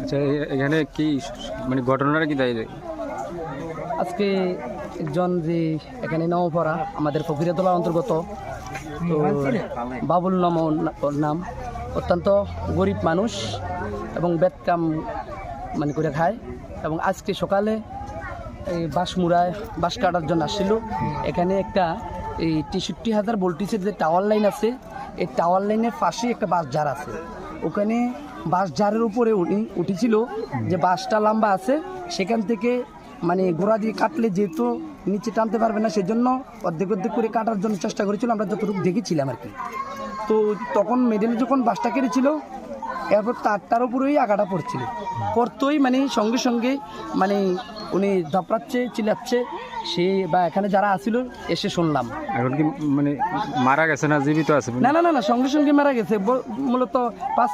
আচ্ছা, এখানে কি মানে ঘটনাটা কি তাই? আজকে একজন যে এখানে নওপড়া আমাদের ফকিরাতলা অন্তর্গত, তো বাবুল নাম ওর নাম, অত্যন্ত গরিব মানুষ এবং বেতকাম মানে করে খায়। এবং আজকে সকালে এই বাঁশমুড়ায় বাঁশ কাটার জন্য আসছিল। এখানে একটা এই 63,000 ভোল্টেজের যে টাওয়ার লাইন আছে, এই টাওয়ার লাইনের পাশে একটা বাঁশ ঝাড় আছে। ওখানে বাঁশ ঝাড়ের উপরে উঠেছিল যে বাঁশটা লম্বা আছে, সেখান থেকে মানে গোড়া দিয়ে কাটলে যেহেতু নিচে টানতে পারবে না, সেজন্য অর্ধেক অর্ধেক করে কাটার জন্য চেষ্টা করেছিল, আমরা যতটুকু দেখেছিলাম আর কি। তো তখন মেডেলে যখন বাঁশটা কেটেছিল, এরপর তারটার উপরেই আগাটা পড়তোই মানে সঙ্গে সঙ্গে মানে উনি ধাপড়াচ্ছে, চিল্লাচ্ছে, সে বা এখানে যারা আসছিল এসে শুনলাম। এখন কি মানে মারা গেছে না জীবিত আছে? না না না না, সঙ্গে সঙ্গে মারা গেছে। মূলত 5